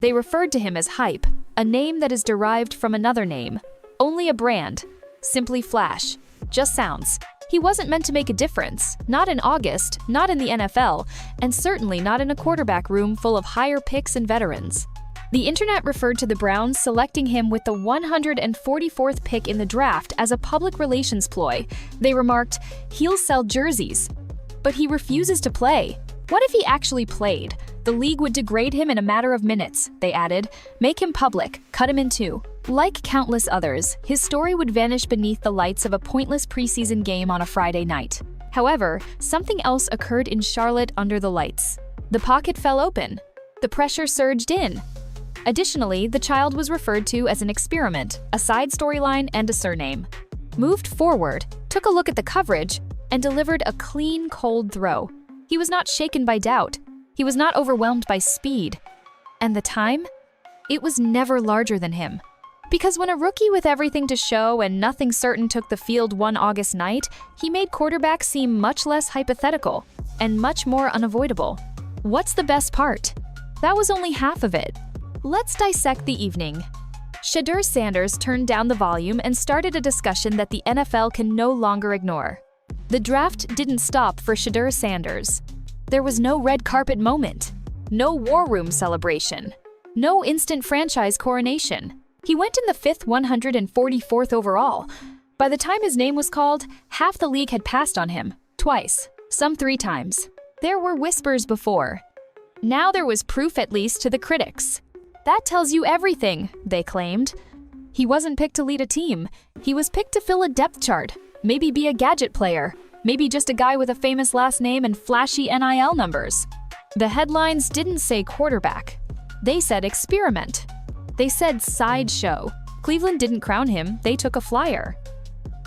They referred to him as hype, a name that is derived from another name. Only a brand. Simply flash. Just sounds. He wasn't meant to make a difference, not in August, not in the NFL, and certainly not in a quarterback room full of higher picks and veterans. The internet referred to the Browns selecting him with the 144th pick in the draft as a public relations ploy. They remarked, "He'll sell jerseys." But he refuses to play. What if he actually played? The league would degrade him in a matter of minutes, they added. Make him public, cut him in two. Like countless others, his story would vanish beneath the lights of a pointless preseason game on a Friday night. However, something else occurred in Charlotte under the lights. The pocket fell open. The pressure surged in. Additionally, the child was referred to as an experiment, a side storyline, and a surname. Moved forward, took a look at the coverage, and delivered a clean, cold throw. He was not shaken by doubt. He was not overwhelmed by speed. And the time? It was never larger than him. Because when a rookie with everything to show and nothing certain took the field one August night, he made quarterbacks seem much less hypothetical and much more unavoidable. What's the best part? That was only half of it. Let's dissect the evening. Shedeur Sanders turned down the volume and started a discussion that the NFL can no longer ignore. The draft didn't stop for Shedeur Sanders. There was no red carpet moment, no war room celebration, no instant franchise coronation. He went in the 5th 144th overall. By the time his name was called, half the league had passed on him, twice, some 3 times. There were whispers before. Now there was proof, at least to the critics. That tells you everything, they claimed. He wasn't picked to lead a team. He was picked to fill a depth chart, maybe be a gadget player, maybe just a guy with a famous last name and flashy NIL numbers. The headlines didn't say quarterback. They said experiment. They said sideshow. Cleveland didn't crown him, they took a flyer.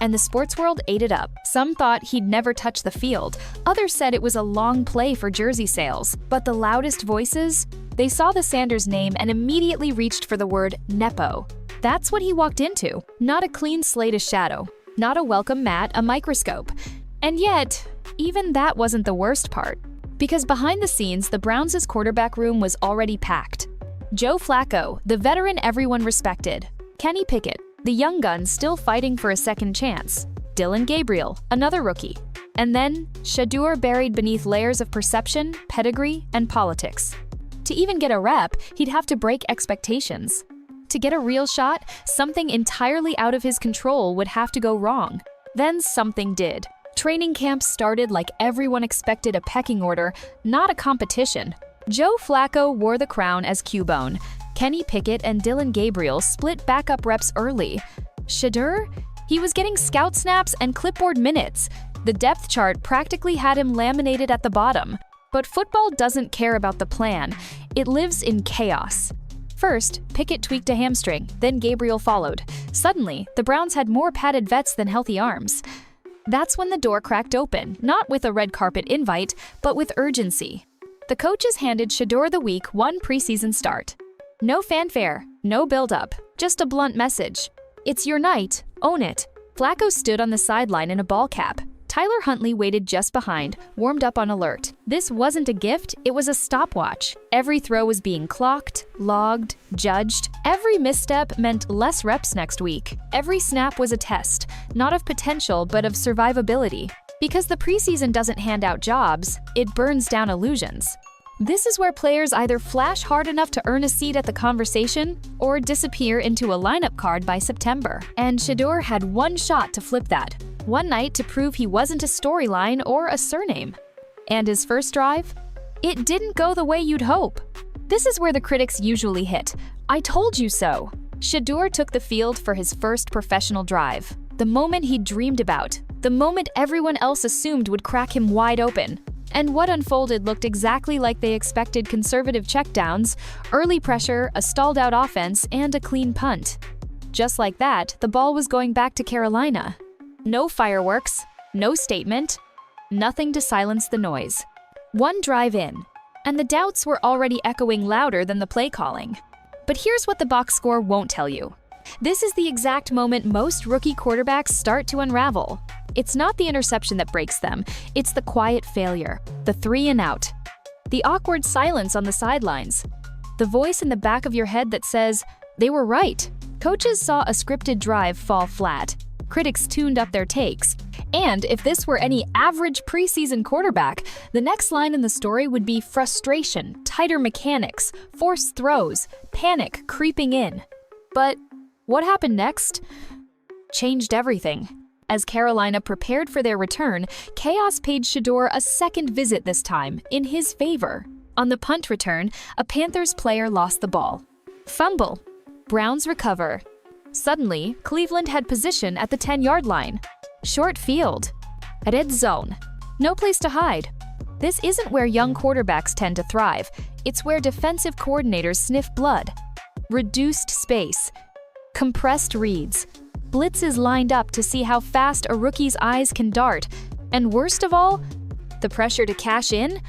And the sports world ate it up. Some thought he'd never touch the field. Others said it was a long play for jersey sales. But the loudest voices? They saw the Sanders name and immediately reached for the word Nepo. That's what he walked into. Not a clean slate, a shadow. Not a welcome mat, a microscope. And yet, even that wasn't the worst part. Because behind the scenes, the Browns' quarterback room was already packed. Joe Flacco, the veteran everyone respected. Kenny Pickett, the young gun still fighting for a second chance. Dillon Gabriel, another rookie. And then, Shedeur buried beneath layers of perception, pedigree, and politics. To even get a rep, he'd have to break expectations. To get a real shot, something entirely out of his control would have to go wrong. Then something did. Training camp started like everyone expected, a pecking order, not a competition. Joe Flacco wore the crown as QB1. Kenny Pickett and Dillon Gabriel split backup reps early. Shedeur? He was getting scout snaps and clipboard minutes. The depth chart practically had him laminated at the bottom. But football doesn't care about the plan. It lives in chaos. First, Pickett tweaked a hamstring, then Gabriel followed. Suddenly, the Browns had more padded vets than healthy arms. That's when the door cracked open, not with a red carpet invite, but with urgency. The coaches handed Shedeur the Week 1 preseason start. No fanfare, no build-up, just a blunt message. It's your night, own it. Flacco stood on the sideline in a ball cap. Tyler Huntley waited just behind, warmed up on alert. This wasn't a gift, it was a stopwatch. Every throw was being clocked, logged, judged. Every misstep meant less reps next week. Every snap was a test, not of potential but of survivability. Because the preseason doesn't hand out jobs, it burns down illusions. This is where players either flash hard enough to earn a seat at the conversation or disappear into a lineup card by September. And Shedeur had one shot to flip that. One night to prove he wasn't a storyline or a surname. And his first drive? It didn't go the way you'd hope. This is where the critics usually hit. I told you so. Shedeur took the field for his first professional drive. The moment he'd dreamed about. The moment everyone else assumed would crack him wide open. And what unfolded looked exactly like they expected: conservative checkdowns, early pressure, a stalled-out offense, and a clean punt. Just like that, the ball was going back to Carolina. No fireworks, no statement, nothing to silence the noise. One drive in, and the doubts were already echoing louder than the play calling. But here's what the box score won't tell you. This is the exact moment most rookie quarterbacks start to unravel. It's not the interception that breaks them, it's the quiet failure, the 3 and out, the awkward silence on the sidelines, The voice in the back of your head that says, they were right. Coaches saw a scripted drive fall flat. Critics tuned up their takes. And if this were any average preseason quarterback, the next line in the story would be frustration, tighter mechanics, forced throws, panic creeping in. But what happened next? Changed everything. As Carolina prepared for their return, chaos paid Shedeur a second visit this time, in his favor. On the punt return, a Panthers player lost the ball. Fumble. Browns recover. Suddenly, Cleveland had position at the 10-yard line. Short field. Red zone. No place to hide. This isn't where young quarterbacks tend to thrive. It's where defensive coordinators sniff blood. Reduced space. Compressed reads. Blitzes lined up to see how fast a rookie's eyes can dart. And worst of all, the pressure to cash in?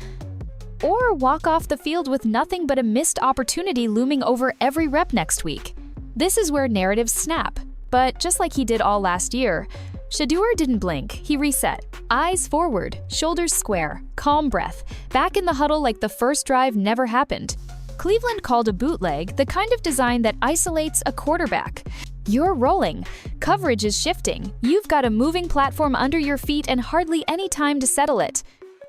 Or walk off the field with nothing but a missed opportunity looming over every rep next week. This is where narratives snap. But just like he did all last year, Shedeur didn't blink. He reset. Eyes forward, shoulders square, calm breath, back in the huddle like the first drive never happened. Cleveland called a bootleg the kind of design that isolates a quarterback. You're rolling. Coverage is shifting. You've got a moving platform under your feet and hardly any time to settle it.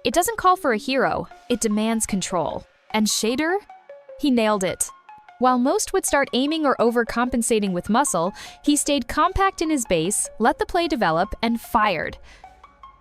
It doesn't call for a hero. It demands control. And Shedeur? He nailed it. While most would start aiming or overcompensating with muscle, he stayed compact in his base, let the play develop, and fired.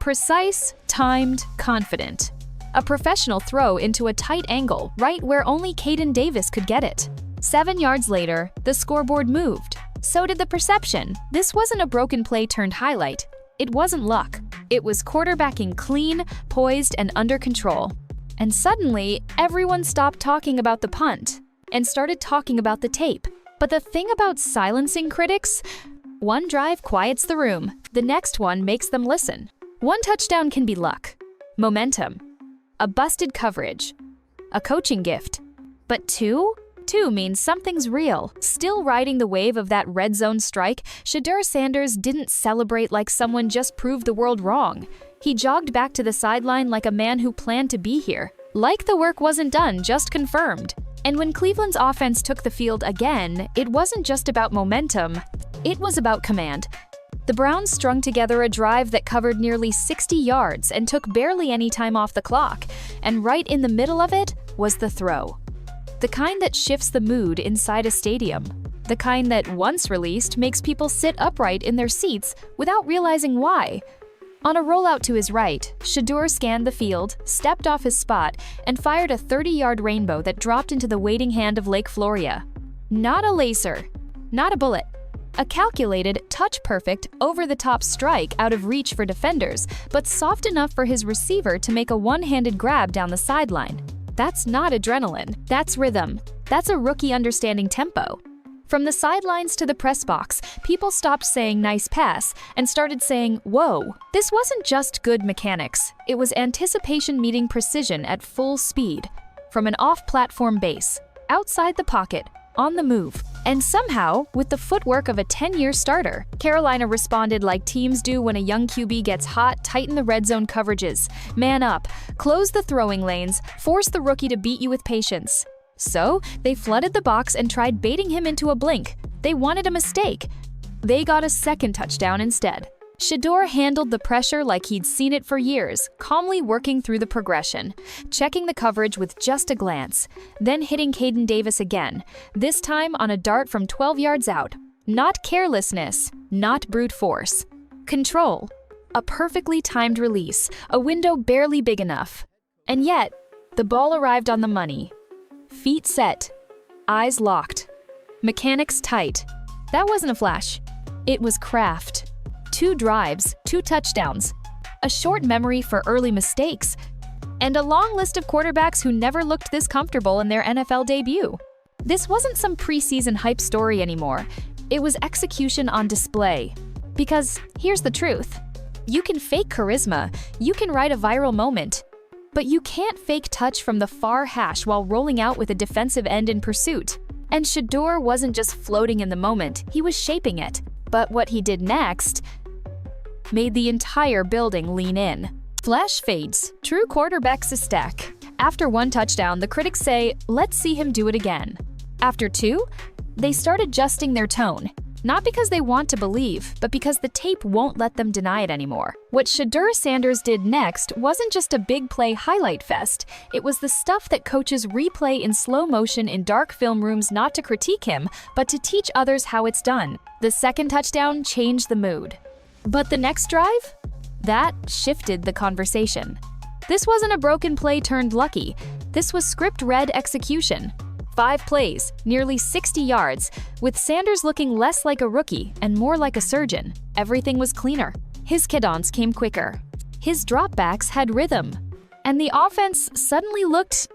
Precise, timed, confident. A professional throw into a tight angle, right where only Caden Davis could get it. 7 yards later, the scoreboard moved. So did the perception. This wasn't a broken play turned highlight. It wasn't luck. It was quarterbacking clean, poised, and under control. And suddenly, everyone stopped talking about the punt and started talking about the tape. But the thing about silencing critics, one drive quiets the room, the next one makes them listen. One touchdown can be luck, momentum, a busted coverage, a coaching gift. But two means something's real. Still riding the wave of that red zone strike, Shedeur Sanders didn't celebrate like someone just proved the world wrong. He jogged back to the sideline like a man who planned to be here. Like the work wasn't done, just confirmed. And when Cleveland's offense took the field again, it wasn't just about momentum, it was about command. The Browns strung together a drive that covered nearly 60 yards and took barely any time off the clock, and right in the middle of it was the throw. The kind that shifts the mood inside a stadium. The kind that, once released, makes people sit upright in their seats without realizing why. On a rollout to his right, Shedeur scanned the field, stepped off his spot, and fired a 30-yard rainbow that dropped into the waiting hand of Lake Floria. Not a laser, not a bullet. A calculated, touch-perfect, over-the-top strike out of reach for defenders, but soft enough for his receiver to make a one-handed grab down the sideline. That's not adrenaline, that's rhythm. That's a rookie understanding tempo. From the sidelines to the press box, people stopped saying nice pass and started saying, whoa. This wasn't just good mechanics. It was anticipation meeting precision at full speed. From an off-platform base, outside the pocket, on the move. And somehow, with the footwork of a 10-year starter, Carolina responded like teams do when a young QB gets hot. Tighten the red zone coverages, man up, close the throwing lanes, force the rookie to beat you with patience. So, they flooded the box and tried baiting him into a blink. They wanted a mistake. They got a second touchdown instead. Shedeur handled the pressure like he'd seen it for years, calmly working through the progression, checking the coverage with just a glance, then hitting Caden Davis again, this time on a dart from 12 yards out. Not carelessness, not brute force. Control. A perfectly timed release, a window barely big enough. And yet, the ball arrived on the money. Feet set, eyes locked, mechanics tight. That wasn't a flash. It was craft. 2 drives, 2 touchdowns, a short memory for early mistakes, and a long list of quarterbacks who never looked this comfortable in their NFL debut. This wasn't some preseason hype story anymore. It was execution on display. Because here's the truth. You can fake charisma, you can write a viral moment, but you can't fake touch from the far hash while rolling out with a defensive end in pursuit. And Shedeur wasn't just floating in the moment, he was shaping it. But what he did next made the entire building lean in. Flash fades, true quarterbacks a stack. After one touchdown, the critics say, "Let's see him do it again." After two, they start adjusting their tone. Not because they want to believe, but because the tape won't let them deny it anymore. What Shedeur Sanders did next wasn't just a big play highlight fest. It was the stuff that coaches replay in slow motion in dark film rooms, not to critique him, but to teach others how it's done. The second touchdown changed the mood. But the next drive? That shifted the conversation. This wasn't a broken play turned lucky. This was script-read execution. 5 plays, nearly 60 yards, with Sanders looking less like a rookie and more like a surgeon. Everything was cleaner. His cadence came quicker. His dropbacks had rhythm. And the offense suddenly looked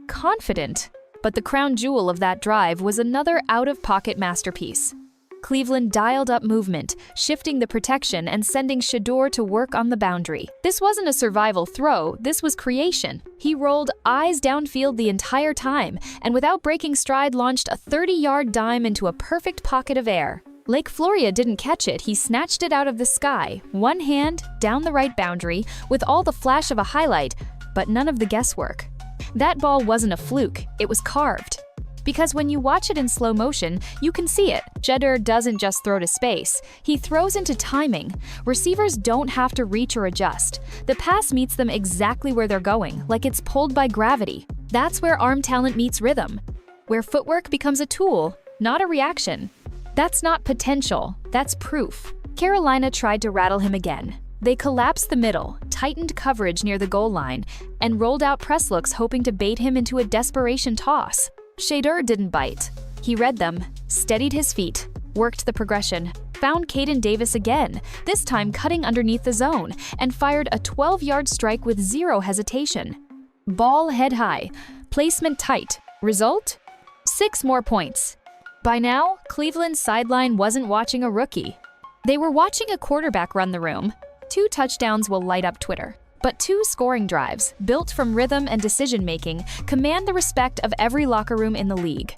confident. But the crown jewel of that drive was another out-of-pocket masterpiece. Cleveland dialed up movement, shifting the protection and sending Shedeur to work on the boundary. This wasn't a survival throw, this was creation. He rolled eyes downfield the entire time, and without breaking stride launched a 30-yard dime into a perfect pocket of air. Lake Floria didn't catch it, he snatched it out of the sky, one hand, down the right boundary, with all the flash of a highlight, but none of the guesswork. That ball wasn't a fluke, it was carved. Because when you watch it in slow motion, you can see it. Shedeur doesn't just throw to space. He throws into timing. Receivers don't have to reach or adjust. The pass meets them exactly where they're going, like it's pulled by gravity. That's where arm talent meets rhythm, where footwork becomes a tool, not a reaction. That's not potential, that's proof. Carolina tried to rattle him again. They collapsed the middle, tightened coverage near the goal line, and rolled out press looks hoping to bait him into a desperation toss. Shedeur didn't bite. He read them, steadied his feet, worked the progression, found Caden Davis again, this time cutting underneath the zone, and fired a 12-yard strike with zero hesitation. Ball head high, placement tight. Result? 6 more points. By now, Cleveland's sideline wasn't watching a rookie. They were watching a quarterback run the room. 2 touchdowns will light up Twitter. But 2 scoring drives, built from rhythm and decision-making, command the respect of every locker room in the league.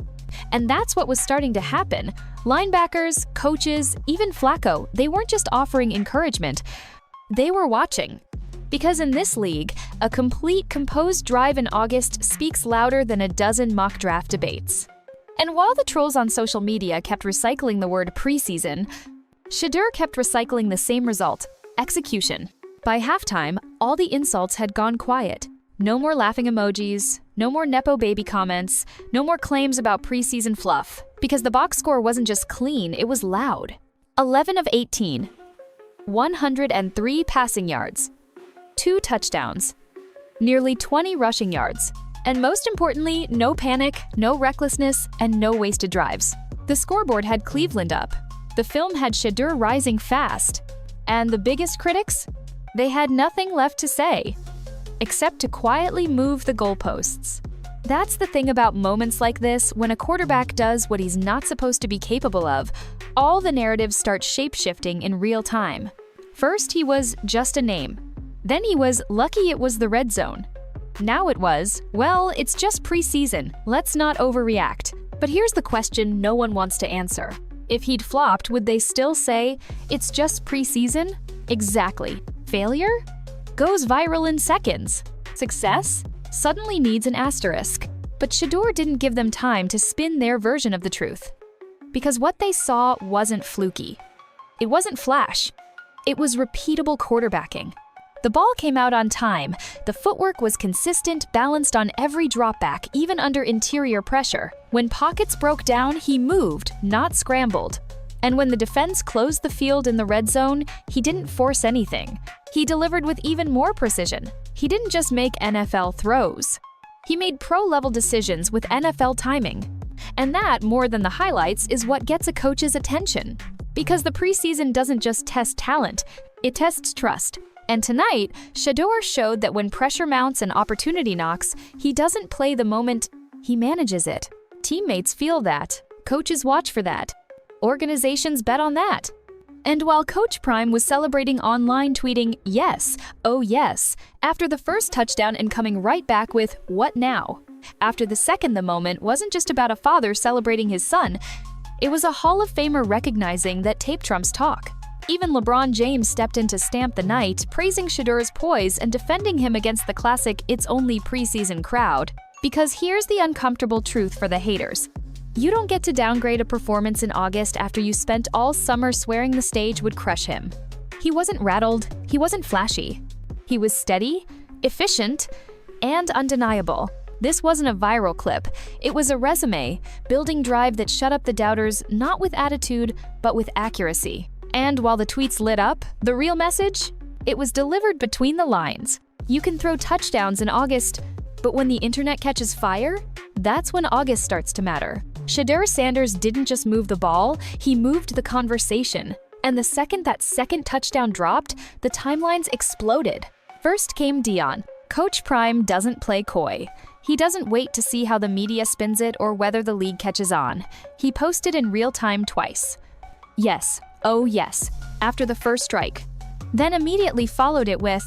And that's what was starting to happen. Linebackers, coaches, even Flacco, they weren't just offering encouragement. They were watching. Because in this league, a complete, composed drive in August speaks louder than a dozen mock draft debates. And while the trolls on social media kept recycling the word preseason, Shedeur kept recycling the same result: execution. By halftime, all the insults had gone quiet. No more laughing emojis, no more Nepo baby comments, no more claims about preseason fluff. Because the box score wasn't just clean, it was loud. 11 of 18. 103 passing yards. 2 touchdowns. Nearly 20 rushing yards. And most importantly, no panic, no recklessness, and no wasted drives. The scoreboard had Cleveland up. The film had Shedeur rising fast. And the biggest critics? They had nothing left to say, except to quietly move the goalposts. That's the thing about moments like this, when a quarterback does what he's not supposed to be capable of, all the narratives start shape-shifting in real time. First, he was just a name. Then he was lucky it was the red zone. Now it was, well, it's just preseason, let's not overreact. But here's the question no one wants to answer. If he'd flopped, would they still say, it's just preseason? Exactly. Failure? Goes viral in seconds. Success? Suddenly needs an asterisk. But Shedeur didn't give them time to spin their version of the truth. Because what they saw wasn't fluky. It wasn't flash. It was repeatable quarterbacking. The ball came out on time. The footwork was consistent, balanced on every dropback, even under interior pressure. When pockets broke down, he moved, not scrambled. And when the defense closed the field in the red zone, he didn't force anything. He delivered with even more precision. He didn't just make NFL throws. He made pro-level decisions with NFL timing. And that, more than the highlights, is what gets a coach's attention. Because the preseason doesn't just test talent, it tests trust. And tonight, Shedeur showed that when pressure mounts and opportunity knocks, he doesn't play the moment, he manages it. Teammates feel that. Coaches watch for that. Organizations bet on that. And while Coach Prime was celebrating online, tweeting, "Yes, oh yes," after the first touchdown and coming right back with, "What now?" After the second, the moment wasn't just about a father celebrating his son. It was a Hall of Famer recognizing that tape trumps talk. Even LeBron James stepped in to stamp the night, praising Shedeur's poise and defending him against the classic "it's only preseason" crowd. Because here's the uncomfortable truth for the haters. You don't get to downgrade a performance in August after you spent all summer swearing the stage would crush him. He wasn't rattled, he wasn't flashy. He was steady, efficient, and undeniable. This wasn't a viral clip. It was a resume, building drive that shut up the doubters not with attitude, but with accuracy. And while the tweets lit up, the real message? It was delivered between the lines. You can throw touchdowns in August, but when the internet catches fire, that's when August starts to matter. Shedeur Sanders didn't just move the ball, he moved the conversation. And the second that second touchdown dropped, the timelines exploded. First came Deion. Coach Prime doesn't play coy. He doesn't wait to see how the media spins it or whether the league catches on. He posted in real time twice. Yes, oh yes, after the first strike. Then immediately followed it with,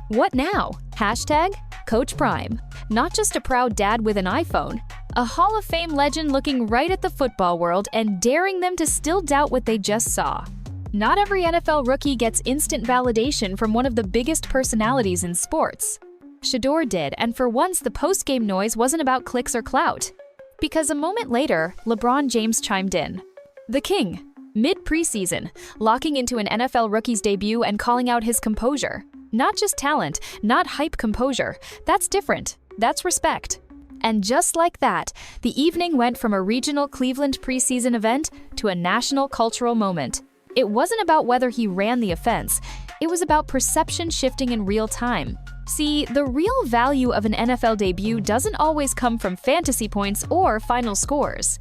"What now? Hashtag Coach Prime." Not just a proud dad with an iPhone, a Hall of Fame legend looking right at the football world and daring them to still doubt what they just saw. Not every NFL rookie gets instant validation from one of the biggest personalities in sports. Shedeur did, and for once the post-game noise wasn't about clicks or clout. Because a moment later, LeBron James chimed in. The King, mid-preseason, locking into an NFL rookie's debut and calling out his composure. Not just talent, not hype composure. That's different. That's respect. And just like that, the evening went from a regional Cleveland preseason event to a national cultural moment. It wasn't about whether he ran the offense. It was about perception shifting in real time. See, the real value of an NFL debut doesn't always come from fantasy points or final scores.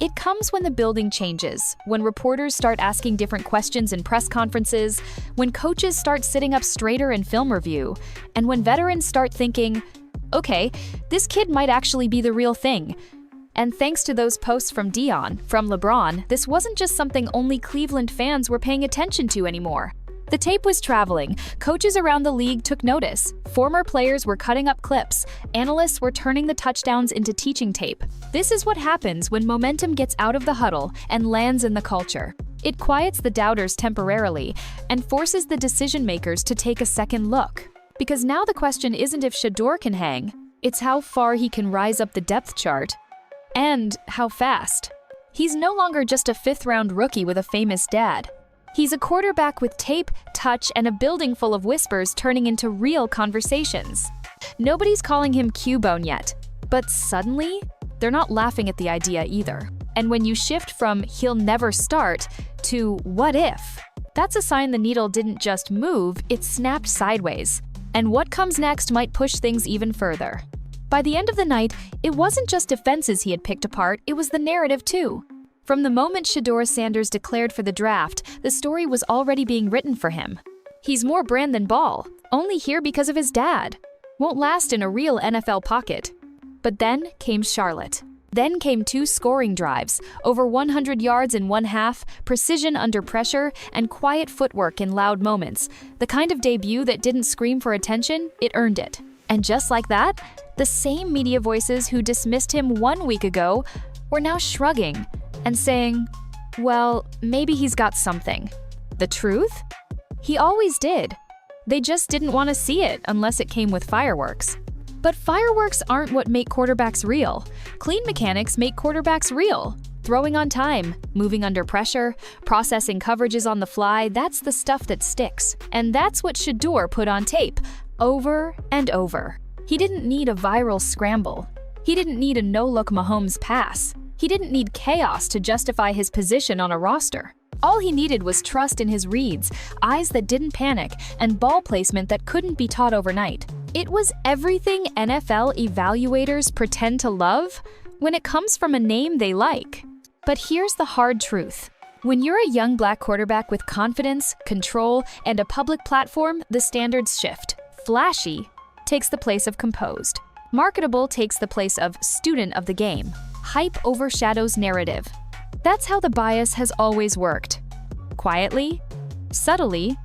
It comes when the building changes, when reporters start asking different questions in press conferences, when coaches start sitting up straighter in film review, and when veterans start thinking, okay, this kid might actually be the real thing. And thanks to those posts from Deion, from LeBron, this wasn't just something only Cleveland fans were paying attention to anymore. The tape was traveling, coaches around the league took notice, former players were cutting up clips, analysts were turning the touchdowns into teaching tape. This is what happens when momentum gets out of the huddle and lands in the culture. It quiets the doubters temporarily and forces the decision-makers to take a second look. Because now the question isn't if Shedeur can hang, it's how far he can rise up the depth chart. And how fast. He's no longer just a fifth-round rookie with a famous dad. He's a quarterback with tape, touch, and a building full of whispers turning into real conversations. Nobody's calling him QB1 yet, but suddenly, they're not laughing at the idea either. And when you shift from "he'll never start" to "what if," that's a sign the needle didn't just move, it snapped sideways. And what comes next might push things even further. By the end of the night, it wasn't just defenses he had picked apart, it was the narrative too. From the moment Shedeur Sanders declared for the draft, the story was already being written for him. He's more brand than ball, only here because of his dad. Won't last in a real NFL pocket. But then came Charlotte. Then came 2 scoring drives, over 100 yards in one half, precision under pressure, and quiet footwork in loud moments. The kind of debut that didn't scream for attention, it earned it. And just like that, the same media voices who dismissed him 1 week ago were now shrugging and saying, well, maybe he's got something. The truth? He always did. They just didn't want to see it unless it came with fireworks. But fireworks aren't what make quarterbacks real. Clean mechanics make quarterbacks real. Throwing on time, moving under pressure, processing coverages on the fly, that's the stuff that sticks. And that's what Shedeur put on tape, over and over. He didn't need a viral scramble. He didn't need a no-look Mahomes pass. He didn't need chaos to justify his position on a roster. All he needed was trust in his reads, eyes that didn't panic, and ball placement that couldn't be taught overnight. It was everything NFL evaluators pretend to love when it comes from a name they like. But here's the hard truth. When you're a young black quarterback with confidence, control, and a public platform, the standards shift. Flashy takes the place of composed. Marketable takes the place of student of the game. Hype overshadows narrative. That's how the bias has always worked. Quietly, subtly,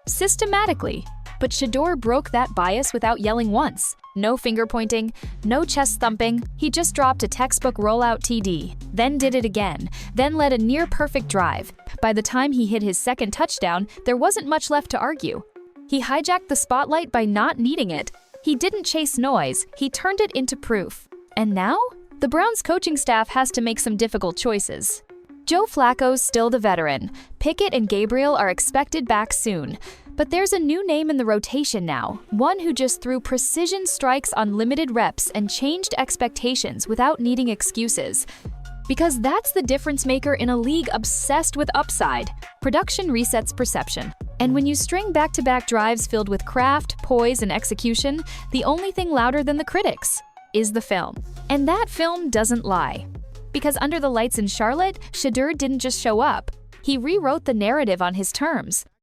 systematically. But Shedeur broke that bias without yelling once. No finger pointing, no chest thumping, he just dropped a textbook rollout TD, then did it again, then led a near-perfect drive. By the time he hit his second touchdown, there wasn't much left to argue. He hijacked the spotlight by not needing it. He didn't chase noise, he turned it into proof. And now? The Browns coaching staff has to make some difficult choices. Joe Flacco's still the veteran. Pickett and Gabriel are expected back soon. But there's a new name in the rotation now, one who just threw precision strikes on limited reps and changed expectations without needing excuses. Because that's the difference maker in a league obsessed with upside. Production resets perception. And when you string back-to-back drives filled with craft, poise, and execution, the only thing louder than the critics is the film. And that film doesn't lie. Because under the lights in Charlotte, Shedeur didn't just show up. He rewrote the narrative on his terms.